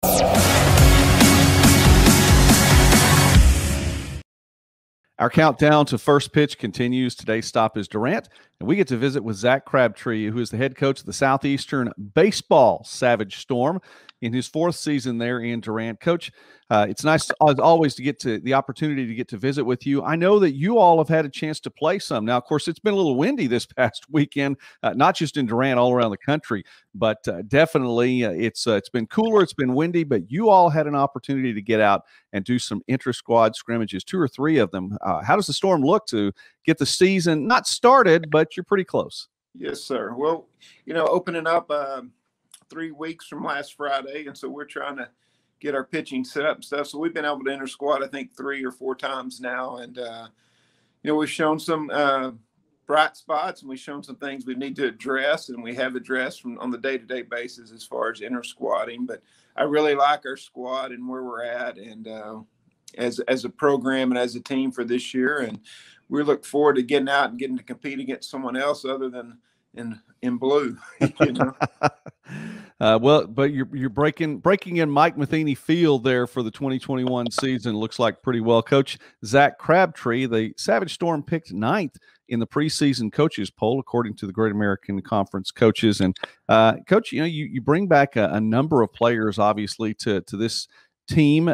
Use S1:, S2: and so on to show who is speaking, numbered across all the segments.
S1: Our countdown to first pitch continues. Today's stop is Durant, and we get to visit with Zach Crabtree, who is the head coach of the Southeastern Baseball Savage Storm in his fourth season there in Durant. Coach, it's nice, as always, to get to the opportunity to get to visit with you. I know that you all have had a chance to play some. Now, of course, it's been a little windy this past weekend, not just in Durant, all around the country, but definitely it's been cooler, it's been windy, but you all had an opportunity to get out and do some inter-squad scrimmages, 2 or 3 of them. How does the Storm look to get the season not started, but you're pretty close?
S2: Yes, sir. Well, opening up 3 weeks from last Friday, and so we're trying to get our pitching set up and stuff. So we've been able to inter-squad, I think, 3 or 4 times now, and we've shown some bright spots, and we've shown some things we need to address, and we have addressed on the day-to-day basis as far as inter-squadding. But I really like our squad and where we're at, and as a program and as a team for this year, and we look forward to getting out and getting to compete against someone else other than in blue.
S1: Well, but you're breaking in Mike Matheny Field there for the 2021 season. Looks like pretty well. Coach Zach Crabtree, the Savage Storm picked 9th in the preseason coaches poll, according to the Great American Conference coaches. And Coach, you bring back a number of players, obviously, to this team.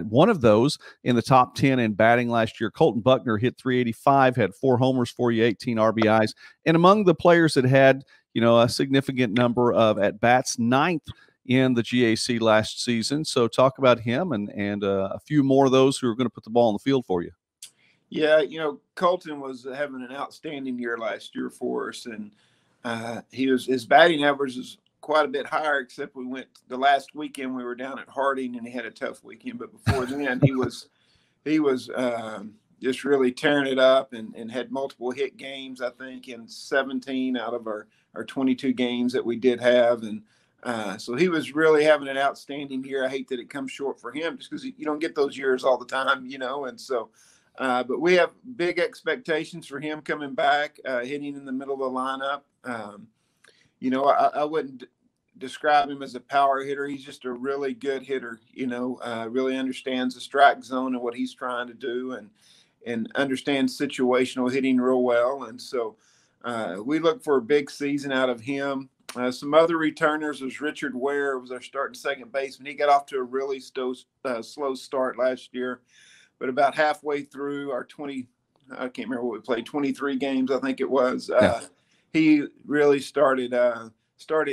S1: One of those in the top 10 in batting last year, Colton Buckner, hit .385, had 4 homers for you, 18 RBIs. And among the players that had, a significant number of at-bats, 9th in the GAC last season. So talk about him and a few more of those who are going to put the ball on the field for you.
S2: Yeah, Colton was having an outstanding year last year for us, and his batting average is quite a bit higher, except we went the last weekend we were down at Harding and he had a tough weekend. But before then, he was just really tearing it up and had multiple hit games, I think, in 17 out of our 22 games that we did have. And so he was really having an outstanding year. I hate that it comes short for him just because you don't get those years all the time, and so but we have big expectations for him coming back, hitting in the middle of the lineup. I wouldn't describe him as a power hitter. He's just a really good hitter, really understands the strike zone and what he's trying to do and understands situational hitting real well. And so we look for a big season out of him. Some other returners was Richard Ware, was our starting second baseman. He got off to a really slow start last year, but about halfway through our I can't remember what we played, 23 games, I think it was. He really started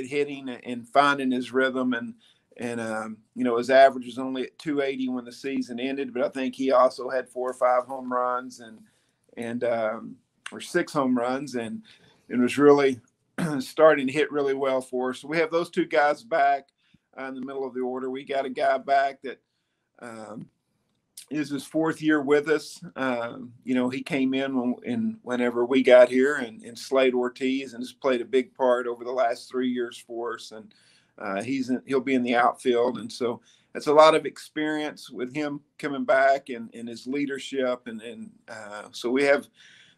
S2: hitting and finding his rhythm, and his average was only at .280 when the season ended, but I think he also had 4 or 5 home runs or 6 home runs, and was really starting to hit really well for us. So we have those 2 guys back in the middle of the order. We got a guy back that is his 4th year with us. He came in whenever we got here, and Slade Ortiz, and has played a big part over the last 3 years for us. And he'll be in the outfield, and so that's a lot of experience with him coming back and his leadership. And so we have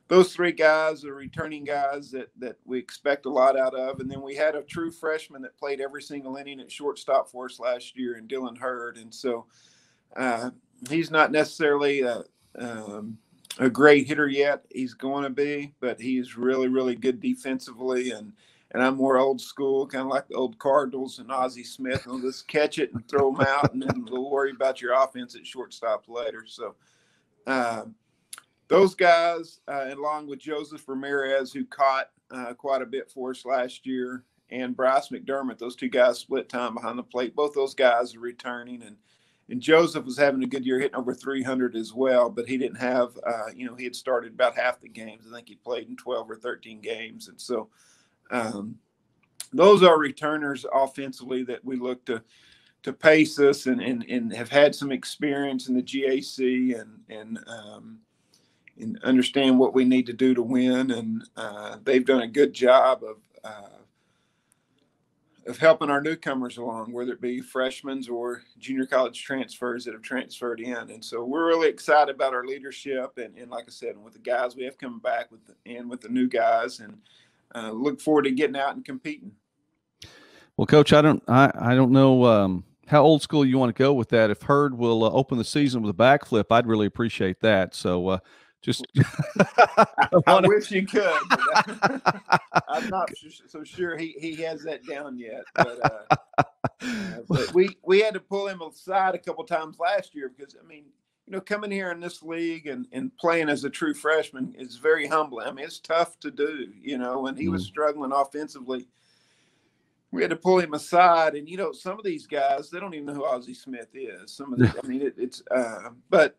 S2: those 3 guys are returning guys that we expect a lot out of. And then we had a true freshman that played every single inning at shortstop for us last year, in Dylan Hurd. And so he's not necessarily a great hitter yet. He's going to be, but he's really, really good defensively. And I'm more old school, kind of like the old Cardinals and Ozzie Smith. We'll just catch it and throw them out, and then we'll worry about your offense at shortstop later. So those guys, along with Joseph Ramirez, who caught quite a bit for us last year, and Bryce McDermott, those 2 guys split time behind the plate. Both those guys are returning, and Joseph was having a good year, hitting over 300 as well, but he didn't have, he had started about half the games. I think he played in 12 or 13 games. And so those are returners offensively that we look to pace us and have had some experience in the GAC and understand what we need to do to win. And they've done a good job of helping our newcomers along, whether it be freshmen or junior college transfers that have transferred in. And so we're really excited about our leadership and like I said, with the guys we have coming back with the new guys, and look forward to getting out and competing.
S1: Well, Coach, I don't know How old school you want to go with that? If Hurd will open the season with a backflip, I'd really appreciate that. So just
S2: I wish you could. But I'm not so sure he has that down yet. But we had to pull him aside a couple times last year because, I mean, coming here in this league and playing as a true freshman is very humbling. I mean, it's tough to do, when he was struggling offensively. We had to pull him aside, and some of these guys, they don't even know who Ozzie Smith is. Some of the, I mean, but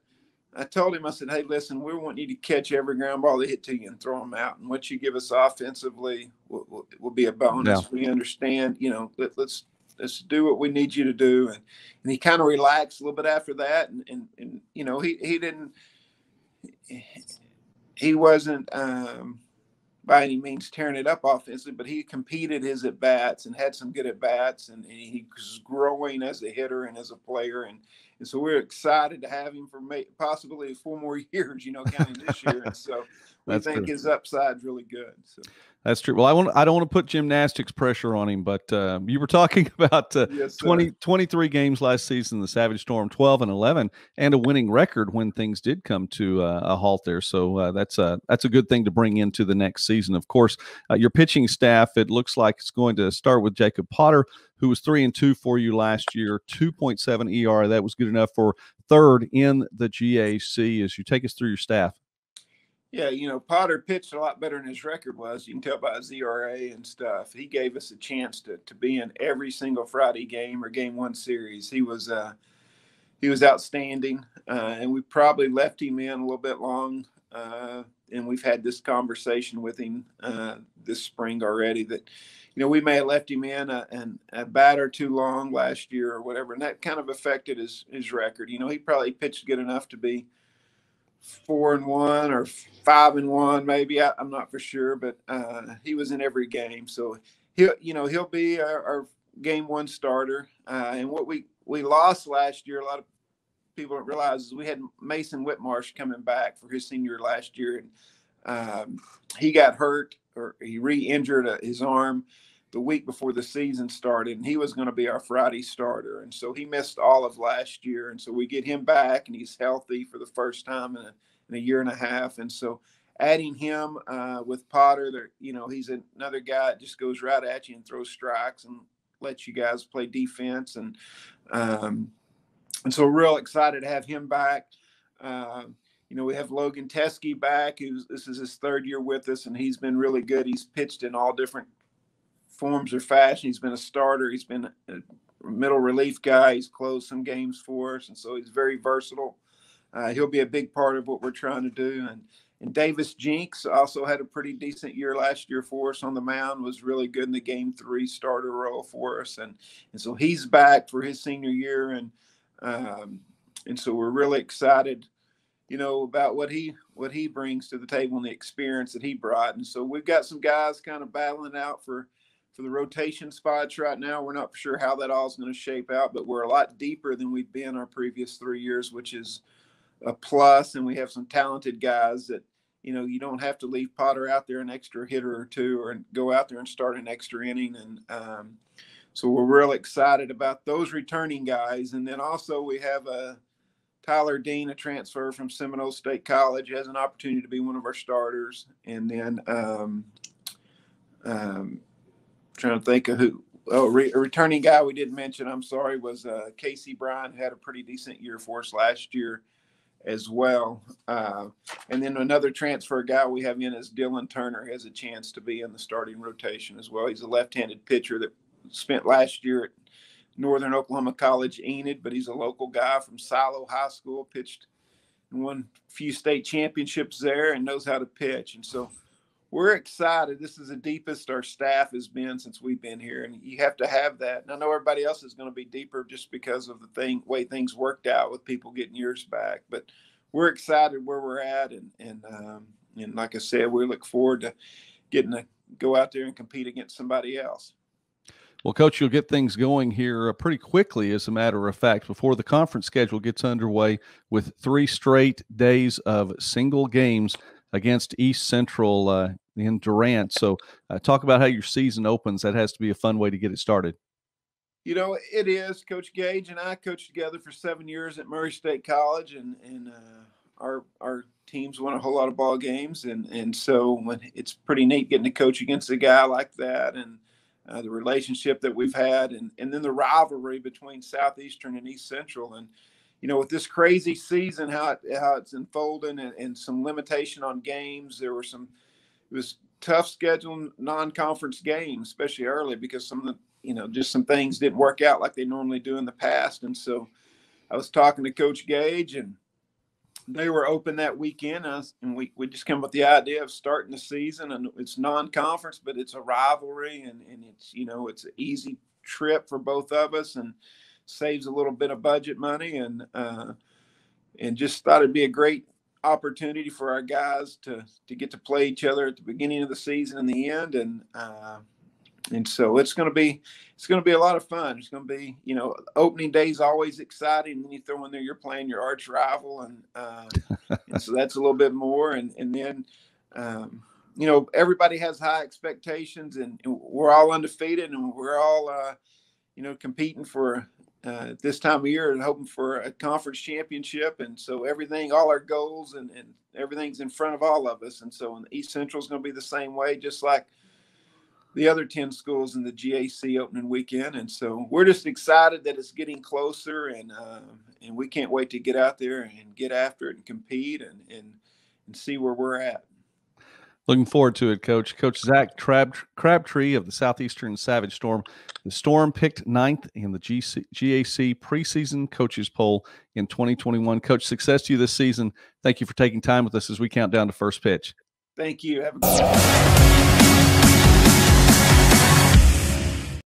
S2: I told him, I said, "Hey, listen, we want you to catch every ground ball they hit to you and throw them out. And what you give us offensively will be a bonus. Yeah. We understand, let's do what we need you to do." And he kind of relaxed a little bit after that, and he wasn't by any means tearing it up offensively, but he competed his at bats and had some good at bats, and he was growing as a hitter and as a player, and so we're excited to have him for possibly 4 more years, counting this year, and so we think his upside's really good. So.
S1: That's true. Well, I don't want to put gymnastics pressure on him, but you were talking about 23 games last season, the Savage Storm 12-11, and a winning record when things did come to a halt there. So that's a good thing to bring into the next season. Of course, your pitching staff, it looks like it's going to start with Jacob Potter, who was 3-2 for you last year, 2.7 ERA. That was good enough for third in the GAC. As you take us through your staff.
S2: Yeah, Potter pitched a lot better than his record was. You can tell by his ERA and stuff. He gave us a chance to be in every single Friday game or Game 1 series. He was outstanding, and we probably left him in a little bit long. And we've had this conversation with him this spring already that, we may have left him in a batter too long last year or whatever, and that kind of affected his record. He probably pitched good enough to be 4-1 or 5-1, maybe. I'm not for sure, but he was in every game, so he'll be our Game 1 starter. And what we lost last year, a lot of people don't realize, is we had Mason Whitmarsh coming back for his senior last year, and he got hurt, or he re-injured his arm the week before the season started, and he was going to be our Friday starter. And so he missed all of last year. And so we get him back, and he's healthy for the first time in a year and a half. And so adding him with Potter, he's another guy that just goes right at you and throws strikes and lets you guys play defense. And so we're real excited to have him back. We have Logan Teskey back, this is his 3rd year with us, and he's been really good. He's pitched in all different forms or fashion. He's been a starter. He's been a middle relief guy. He's closed some games for us, and so he's very versatile. He'll be a big part of what we're trying to do. And Davis Jinks also had a pretty decent year last year for us on the mound, was really good in the Game 3 starter role for us. And so he's back for his senior year. And so we're really excited, about what he brings to the table and the experience that he brought. And so we've got some guys kind of battling out for the rotation spots right now. We're not sure how that all is going to shape out, but we're a lot deeper than we've been our previous 3 years, which is a plus. And we have some talented guys that, you don't have to leave Potter out there an extra hitter or two, or go out there and start an extra inning. And so we're real excited about those returning guys. And then also we have Tyler Dean, a transfer from Seminole State College, has an opportunity to be one of our starters. And then trying to think of who. A returning guy we didn't mention, I'm sorry, was Casey Bryan, who had a pretty decent year for us last year as well. And then another transfer guy we have in is Dylan Turner. He has a chance to be in the starting rotation as well. He's a left-handed pitcher that spent last year at Northern Oklahoma College, Enid, but he's a local guy from Silo High School, pitched and won a few state championships there and knows how to pitch. And so we're excited. This is the deepest our staff has been since we've been here, and you have to have that. And I know everybody else is going to be deeper just because of the way things worked out with people getting years back. But we're excited where we're at, and like I said, we look forward to getting to go out there and compete against somebody else.
S1: Well, Coach, you'll get things going here pretty quickly, as a matter of fact, before the conference schedule gets underway, with 3 straight days of single games against East Central in Durant. So talk about how your season opens. That has to be a fun way to get it started.
S2: You know, it is. Coach Gage and I coached together for 7 years at Murray State College, and our teams won a whole lot of ball games, and so when it's pretty neat getting to coach against a guy like that, and the relationship that we've had, and then the rivalry between Southeastern and East Central, and you know, with this crazy season, how it's unfolding, and some limitation on games, it was tough scheduling non-conference games, especially early, because some of the, you know, just some things didn't work out like they normally do in the past. And so I was talking to Coach Gage, and they were open that weekend. And we just come up with the idea of starting the season, and it's non-conference, but it's a rivalry, and it's, you know, it's an easy trip for both of us and saves a little bit of budget money, and just thought it'd be a great opportunity for our guys to get to play each other at the beginning of the season and the end. And so it's going to be a lot of fun. It's going to be, you know, opening day is always exciting. And then you throw in there, you're playing your arch rival. And so that's a little bit more. And then, you know, everybody has high expectations, and we're all undefeated, and we're all, you know, competing for this time of year and hoping for a conference championship. And so all our goals and everything's in front of all of us. And so in East Central is going to be the same way, just like the other 10 schools in the GAC opening weekend. And so we're just excited that it's getting closer, and we can't wait to get out there and get after it and compete and see where we're at.
S1: Looking forward to it, Coach. Coach Zach Crabtree of the Southeastern Savage Storm. The Storm picked 9th in the GAC preseason coaches poll in 2021. Coach, success to you this season. Thank you for taking time with us as we count down to first pitch.
S2: Thank you. Have a good day.